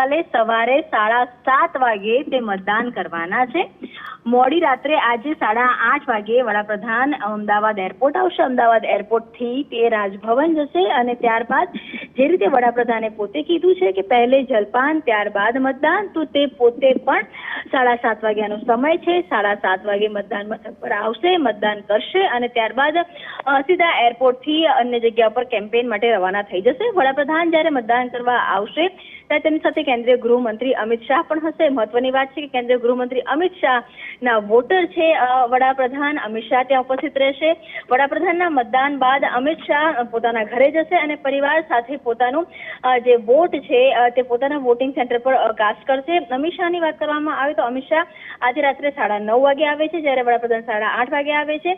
કાલે સવારે 7:30 વાગે તે મતદાન કરવાના છે। મોડી રાત્રે આજે 8:30 વાગે વડાપ્રધાન અમદાવાદ એરપોર્ટ આવશે। અમદાવાદ એરપોર્ટથી તે રાજભવન જશે અને ત્યારબાદ જે રીતે વડાપ્રધાને પોતે કીધું છે કે પહેલે જલપાન ત્યારબાદ મતદાન, તો તે પોતે પણ 7:30 વાગ્યાનો સમય છે। 7:30 વાગે મતદાન મથક પર આવશે, મતદાન કરશે અને ત્યારબાદ સીધા એરપોર્ટથી અન્ય જગ્યા પર કેમ્પેન માટે રવાના થઈ જશે। વડાપ્રધાન જ્યારે મતદાન કરવા આવશે ત્યારે તેમની સાથે કેન્દ્રીય ગૃહમંત્રી અમિત શાહ પણ હશે। મહત્વની વાત છે કે કેન્દ્રીય ગૃહમંત્રી અમિત શાહના વોટર છે વડાપ્રધાન અમિત શાહ ત્યાં ઉપસ્થિત રહેશે। વડાપ્રધાનના મતદાન બાદ અમિત શાહ પોતાના ઘરે જશે અને પરિવાર સાથે પોતાનું જે વોટ છે તે પોતાના વોટિંગ સેન્ટર પર કાસ્ટ કરશે। અમિત શાહની વાત કરવામાં આવે તો અમિત શાહ આજે રાત્રે 9:30 વાગે આવે છે, જ્યારે વડાપ્રધાન 8:30 વાગે આવે છે।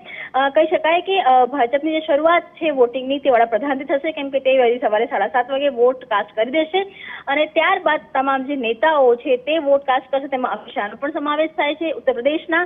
કહી શકાય કે ભાજપની જે શરૂઆત છે વોટિંગની તે વડાપ્રધાનથી થશે, કેમ કે તે વહેલી સવારે 7:30 વાગે વોટ કાસ્ટ કરી દેશે અને ત્યારબાદ તમામ જે નેતાઓ છે તે વોટ કાસ્ટ કરશે। તેમાં અમિત શાહનો પણ સમાવેશ થાય છે। ઉત્તર પ્રદેશના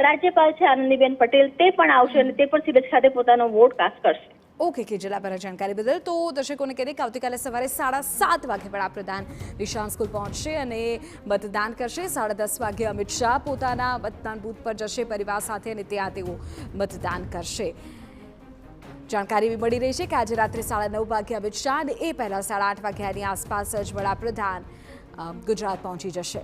રાજ્યપાલ છે આનંદીબેન પટેલ, તે પણ આવશે અને તે પણ સીરત ખાતે પોતાનો વોટ કાસ્ટ કરશે। ઓકે કેજલા પર જાણકારી બદલ। તો દર્શકોને કહી દે કે આવતીકાલે સવારે 7:30 વાગે વડાપ્રધાન નિશાન સ્કૂલ પહોંચશે અને મતદાન કરશે। 10:30 વાગે અમિત શાહ પોતાના મતદાન બૂથ પર જશે પરિવાર સાથે અને ત્યાં તેઓ મતદાન કરશે। જાણકારી એવી મળી રહી છે કે આજે રાત્રે 9:30 વાગે અમિત શાહ અને એ પહેલાં 8:30 વાગ્યાની આસપાસ જ વડાપ્રધાન ગુજરાત પહોંચી જશે।